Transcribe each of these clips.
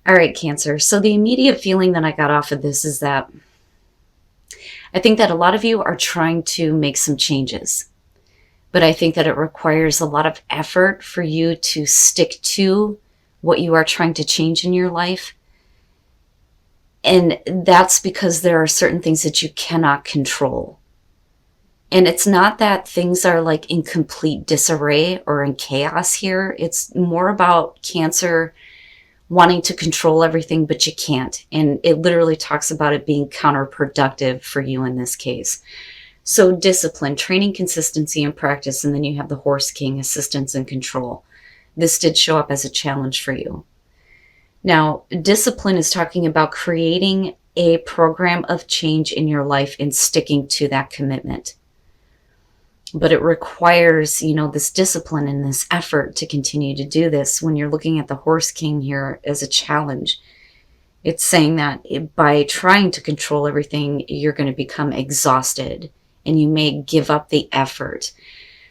All right, Cancer. So the immediate feeling that I got off of this is that I think that a lot of you are trying to make some changes, but I think that it requires a lot of effort for you to stick to what you are trying to change in your life. And that's because there are certain things that you cannot control. And it's not that things are like in complete disarray or in chaos here. It's more about Cancer wanting to control everything, but you can't. And it literally talks about it being counterproductive for you in this case. So discipline, training, consistency, and practice. And then you have the Horse King, assistance and control. This did show up as a challenge for you. Now, discipline is talking about creating a program of change in your life and sticking to that commitment. But it requires, this discipline and this effort to continue to do this. When you're looking at the Horse King here as a challenge, it's saying that by trying to control everything, you're going to become exhausted and you may give up the effort.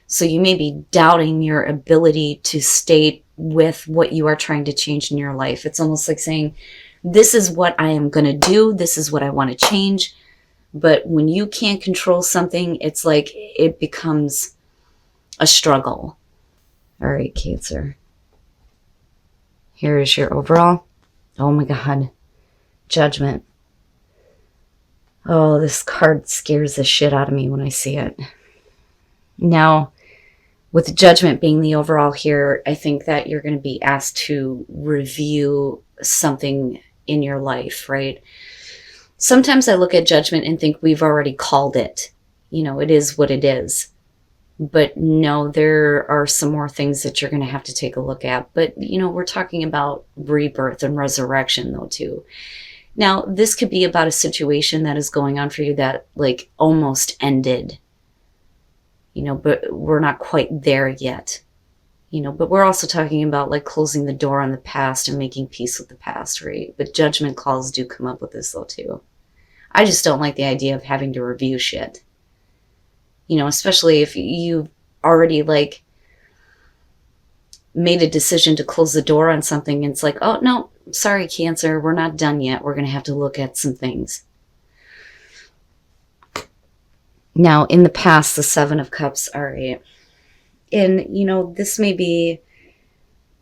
So you may be doubting your ability to stay with what you are trying to change in your life. It's almost like saying, this is what I am going to do. This is what I want to change. But when you can't control something, it's like it becomes a struggle. All right, Cancer. Here is your overall. Oh my God. Judgment. Oh, this card scares the shit out of me when I see it. Now, with Judgment being the overall here, I think that you're going to be asked to review something in your life, right? Sometimes I look at Judgment and think we've already called it. It is what it is. But no, there are some more things that you're going to have to take a look at. But, we're talking about rebirth and resurrection, though, too. Now, this could be about a situation that is going on for you that, like, almost ended. But we're not quite there yet. But we're also talking about, like, closing the door on the past and making peace with the past, right? But judgment calls do come up with this, though, too. I just don't like the idea of having to review shit. Especially if you've already, like, made a decision to close the door on something and it's like, oh, no, sorry, Cancer, we're not done yet. We're going to have to look at some things. Now, in the past, the Seven of Cups, all right. And, this may be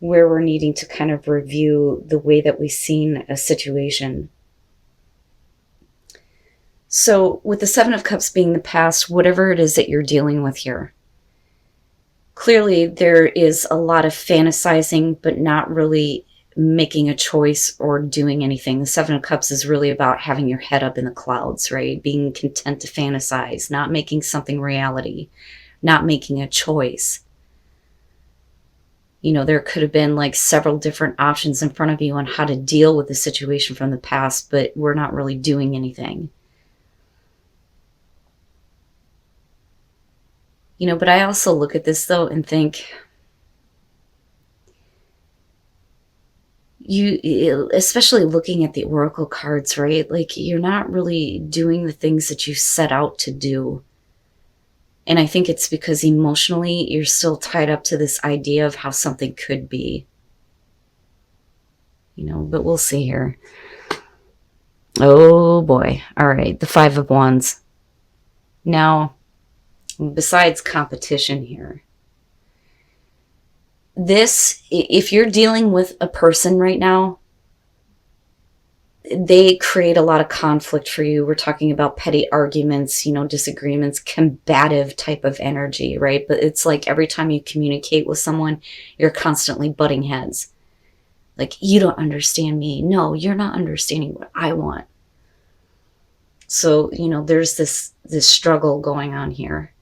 where we're needing to kind of review the way that we've seen a situation. So with the Seven of Cups being the past, whatever it is that you're dealing with here, clearly there is a lot of fantasizing, but not really making a choice or doing anything. The Seven of Cups is really about having your head up in the clouds, right? Being content to fantasize, not making something reality, not making a choice. There could have been like several different options in front of you on how to deal with the situation from the past, but we're not really doing anything. But I also look at this, though, and think, especially looking at the Oracle cards, right? Like, you're not really doing the things that you set out to do. And I think it's because emotionally, you're still tied up to this idea of how something could be. But we'll see here. Oh, boy. All right, the Five of Wands. Now, besides competition here, if you're dealing with a person right now, they create a lot of conflict for you. We're talking about petty arguments, disagreements, combative type of energy, right? But it's like every time you communicate with someone, you're constantly butting heads. Like, you don't understand me. No, you're not understanding what I want. So, there's this struggle going on here.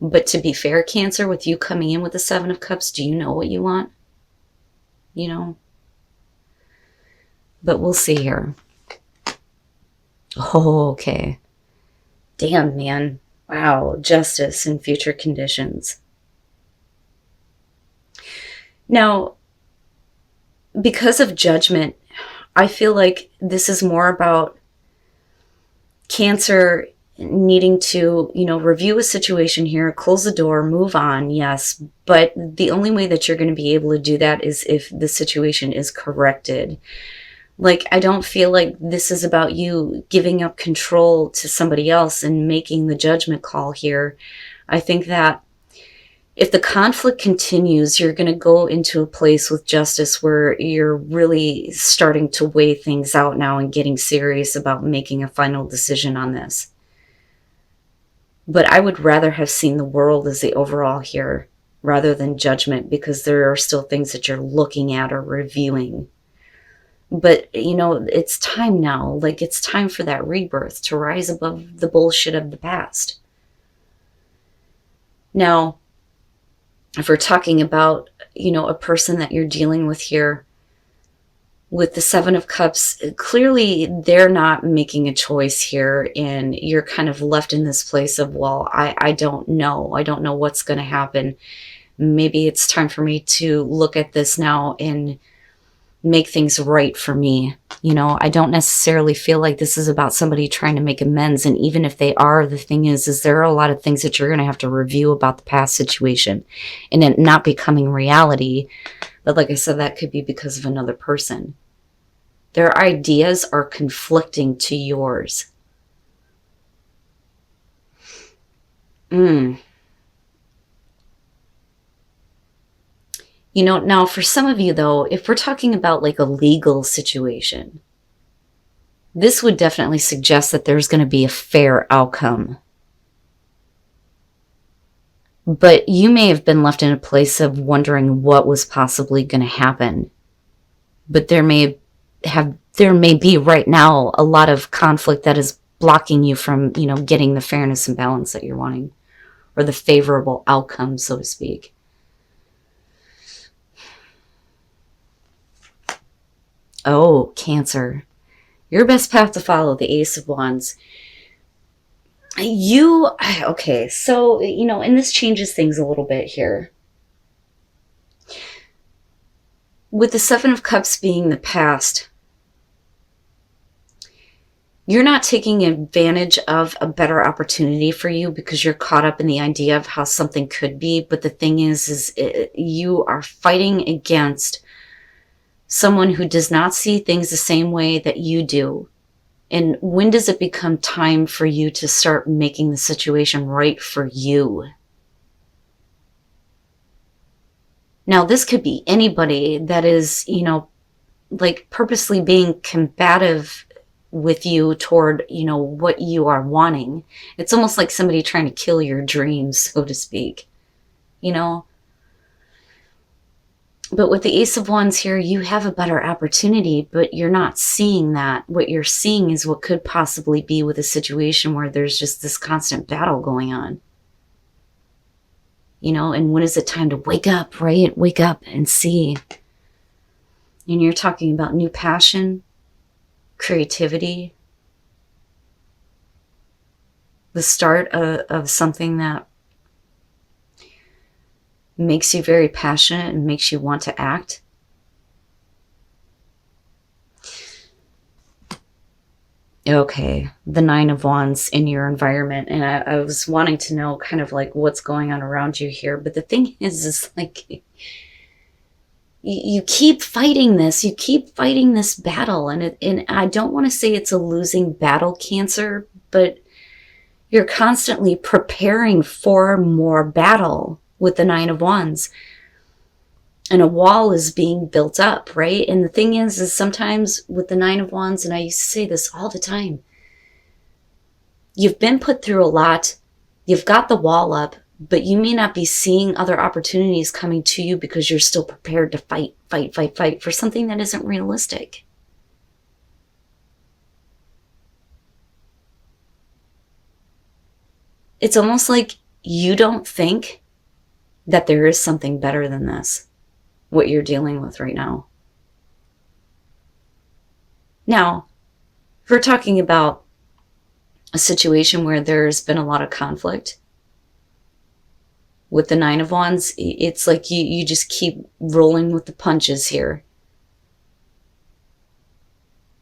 But to be fair, Cancer, with you coming in with the Seven of Cups, do you know what you want? But we'll see here. Oh, okay. Damn, man. Wow. Justice in future conditions. Now, because of Judgment, I feel like this is more about Cancer needing to, review a situation here, close the door, move on, yes. But the only way that you're going to be able to do that is if the situation is corrected. Like, I don't feel like this is about you giving up control to somebody else and making the judgment call here. I think that if the conflict continues, you're going to go into a place with justice where you're really starting to weigh things out now and getting serious about making a final decision on this. But I would rather have seen the world as the overall here rather than judgment, because there are still things that you're looking at or reviewing. But, it's time now. Like, it's time for that rebirth to rise above the bullshit of the past. Now, if we're talking about, a person that you're dealing with here, with the Seven of Cups, clearly they're not making a choice here, and you're kind of left in this place of, well, I don't know. I don't know what's going to happen. Maybe it's time for me to look at this now and make things right for me. I don't necessarily feel like this is about somebody trying to make amends. And even if they are, the thing is there are a lot of things that you're going to have to review about the past situation and it not becoming reality. But like I said, that could be because of another person. Their ideas are conflicting to yours. Now for some of you though, if we're talking about like a legal situation, this would definitely suggest that there's going to be a fair outcome. But you may have been left in a place of wondering what was possibly going to happen. But there may be right now a lot of conflict that is blocking you from, getting the fairness and balance that you're wanting, or the favorable outcome, so to speak. Oh, Cancer. Your best path to follow, the Ace of Wands. Okay, so, and this changes things a little bit here. With the Seven of Cups being the past, you're not taking advantage of a better opportunity for you because you're caught up in the idea of how something could be. But the thing is you are fighting against someone who does not see things the same way that you do. And when does it become time for you to start making the situation right for you? Now, this could be anybody that is, like purposely being combative with you toward, what you are wanting. It's almost like somebody trying to kill your dreams, so to speak, But with the Ace of Wands here, you have a better opportunity, but you're not seeing that. What you're seeing is what could possibly be with a situation where there's just this constant battle going on. And when is it time to wake up, right? Wake up and see. And you're talking about new passion, creativity, the start of something that makes you very passionate and makes you want to act. Okay, the Nine of Wands in your environment. And I was wanting to know kind of like what's going on around you here. But the thing is like, you keep fighting this. You keep fighting this battle. And I don't want to say it's a losing battle, Cancer, but you're constantly preparing for more battle with the Nine of Wands. And a wall is being built up, right? And the thing is sometimes with the Nine of Wands, and I used to say this all the time, you've been put through a lot, you've got the wall up, but you may not be seeing other opportunities coming to you because you're still prepared to fight for something that isn't realistic. It's almost like you don't think that there is something better than this, what you're dealing with right now. Now, if we're talking about a situation where there's been a lot of conflict with the Nine of Wands, it's like you just keep rolling with the punches here.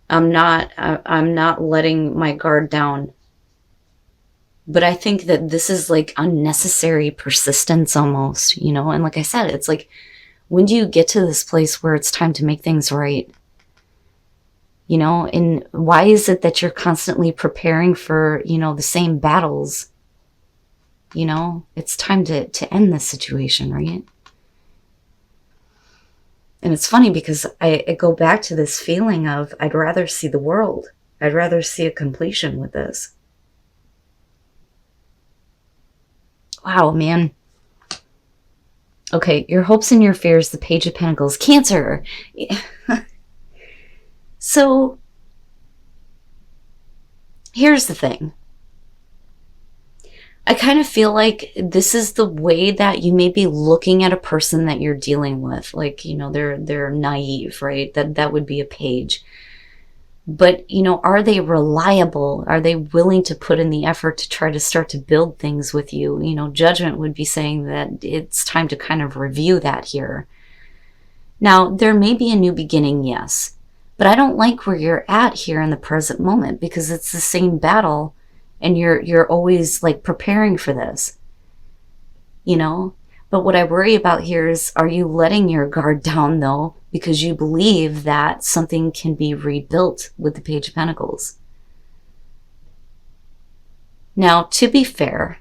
I'm not letting my guard down. But I think that this is like unnecessary persistence almost, you know? And like I said, it's like, when do you get to this place where it's time to make things right? You know, and why is it that you're constantly preparing for, you know, the same battles? You know, it's time to end this situation, right? And it's funny because I go back to this feeling of I'd rather see the world. I'd rather see a completion with this. Wow, man. Okay, your hopes and your fears, the Page of Pentacles. Cancer. So, here's the thing. I kind of feel like this is the way that you may be looking at a person that you're dealing with. Like, you know, they're naive, right? That would be a Page. But, you know, are they reliable? Are they willing to put in the effort to try to start to build things with you? You know, Judgment would be saying that it's time to kind of review that here. Now, there may be a new beginning, yes. But I don't like where you're at here in the present moment because it's the same battle and you're always like preparing for this. You know? But what I worry about here is, are you letting your guard down though, because you believe that something can be rebuilt with the Page of Pentacles? Now, to be fair,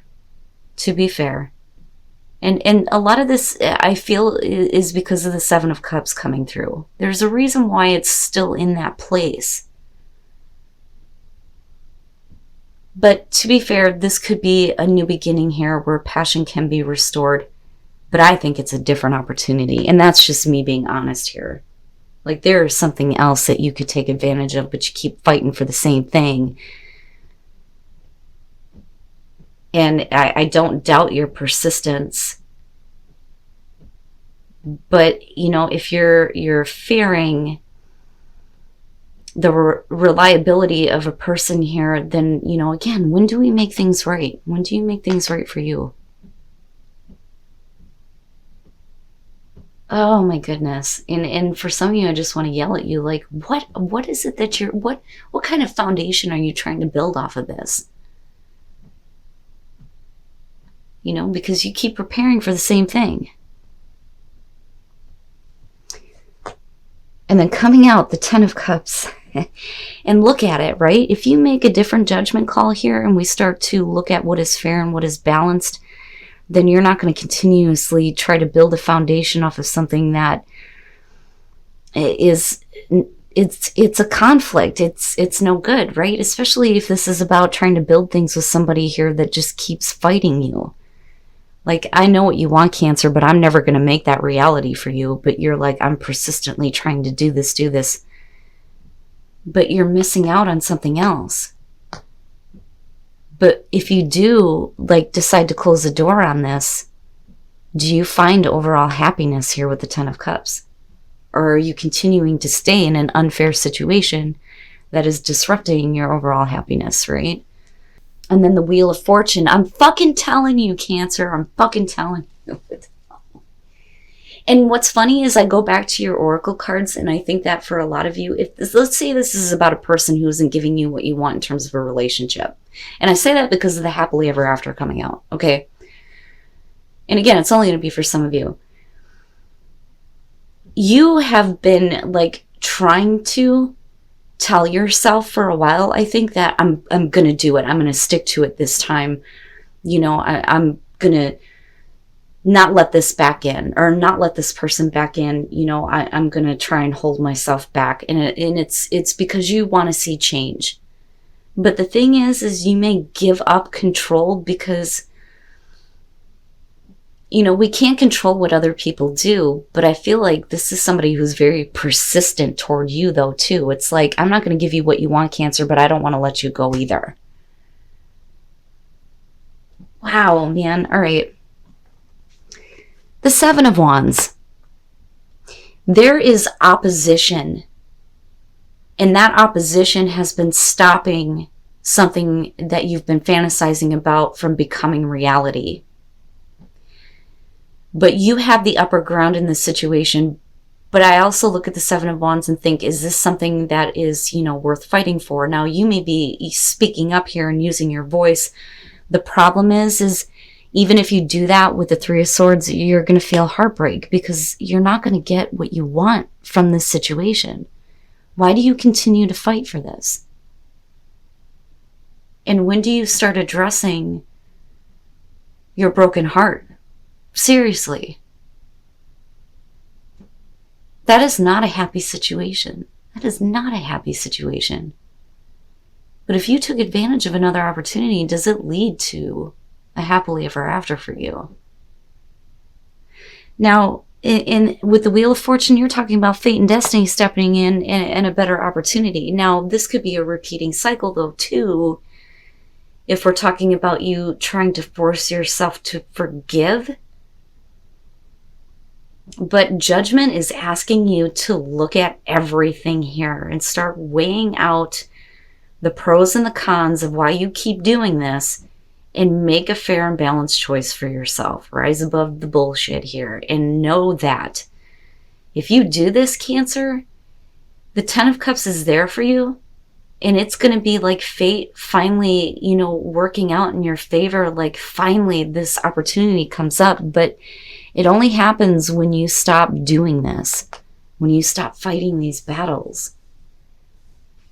and a lot of this I feel is because of the Seven of Cups coming through. There's a reason why it's still in that place. But to be fair, this could be a new beginning here where passion can be restored. But I think it's a different opportunity. And that's just me being honest here. Like, there is something else that you could take advantage of, but you keep fighting for the same thing. And I don't doubt your persistence. But, you know, if you're fearing the reliability of a person here, then, you know, again, when do we make things right? When do you make things right for you? Oh my goodness. And for some of you, I just want to yell at you, like, what is it that what kind of foundation are you trying to build off of this? You know, because you keep preparing for the same thing. And then coming out, the Ten of Cups. And look at it, right? If you make a different judgment call here and we start to look at what is fair and what is balanced, then you're not going to continuously try to build a foundation off of something that is, it's a conflict. It's no good, right? Especially if this is about trying to build things with somebody here that just keeps fighting you. Like, I know what you want, Cancer, but I'm never going to make that reality for you. But you're like, I'm persistently trying to do this. But you're missing out on something else. But if you do, like, decide to close the door on this, do you find overall happiness here with the Ten of Cups? Or are you continuing to stay in an unfair situation that is disrupting your overall happiness, right? And then the Wheel of Fortune. I'm fucking telling you, Cancer. I'm fucking telling you. And what's funny is I go back to your oracle cards, and I think that for a lot of you, if this, let's say this is about a person who isn't giving you what you want in terms of a relationship. And I say that because of the happily ever after coming out, okay? And again, it's only going to be for some of you. You have been like trying to tell yourself for a while, I think, that I'm going to do it. I'm going to stick to it this time. You know, I'm going to not let this back in, or not let this person back in. You know, I'm going to try and hold myself back. And it's because you want to see change. But the thing is you may give up control because, you know, we can't control what other people do. But I feel like this is somebody who's very persistent toward you, though, too. It's like, I'm not going to give you what you want, Cancer, but I don't want to let you go either. Wow, man. All right. The Seven of Wands. There is opposition. And that opposition has been stopping something that you've been fantasizing about from becoming reality. But you have the upper ground in this situation. But I also look at the Seven of Wands and think, is this something that is, you know, worth fighting for? Now, you may be speaking up here and using your voice, The problem is even if you do that with the Three of Swords, you're going to feel heartbreak because you're not going to get what you want from this situation. Why do you continue to fight for this? And when do you start addressing your broken heart? Seriously. That is not a happy situation. That is not a happy situation. But if you took advantage of another opportunity, does it lead to a happily ever after for you? Now, with the Wheel of Fortune, you're talking about fate and destiny stepping in and a better opportunity. Now, this could be a repeating cycle, though, too, if we're talking about you trying to force yourself to forgive. But Judgment is asking you to look at everything here and start weighing out the pros and the cons of why you keep doing this and make a fair and balanced choice for yourself. Rise above the bullshit here and know that if you do this, Cancer, the Ten of Cups is there for you, and it's going to be like fate finally, working out in your favor. Like finally this opportunity comes up, but it only happens when you stop doing this, when you stop fighting these battles.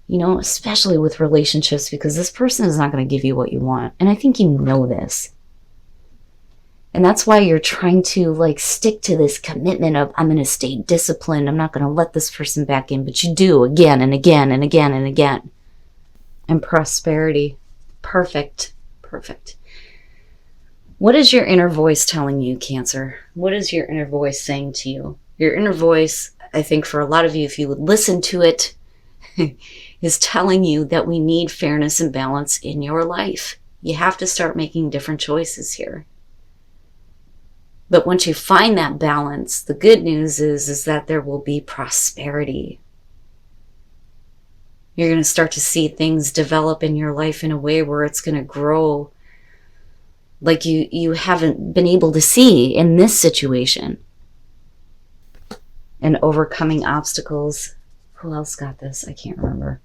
Especially with relationships, because this person is not going to give you what you want. And I think you know this. And that's why you're trying to stick to this commitment of, I'm going to stay disciplined. I'm not going to let this person back in. But you do again and again and again and again. And prosperity. Perfect. Perfect. What is your inner voice telling you, Cancer? What is your inner voice saying to you? Your inner voice, I think for a lot of you, if you would listen to it, is telling you that we need fairness and balance in your life. You have to start making different choices here. But once you find that balance, the good news is that there will be prosperity. You're going to start to see things develop in your life in a way where it's going to grow like you haven't been able to see in this situation. And overcoming obstacles. Who else got this? I can't remember.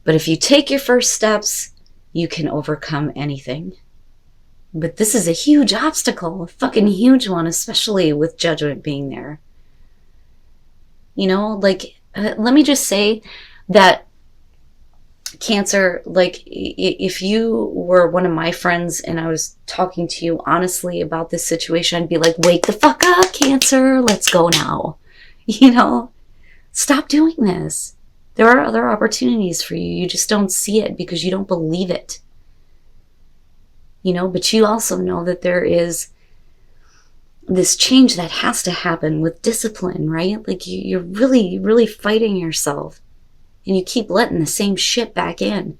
But if you take your first steps, you can overcome anything. But this is a huge obstacle, a fucking huge one, especially with Judgment being there. Let me just say that, Cancer, if you were one of my friends and I was talking to you honestly about this situation, I'd be like, wake the fuck up, Cancer, let's go now. Stop doing this. There are other opportunities for you. You just don't see it because you don't believe it. But you also know that there is this change that has to happen with discipline, right? You're really, really fighting yourself. And you keep letting the same shit back in.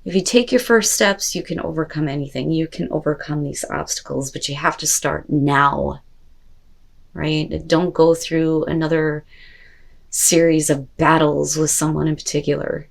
If you take your first steps, you can overcome anything. You can overcome these obstacles, but you have to start now, right? Don't go through another series of battles with someone in particular.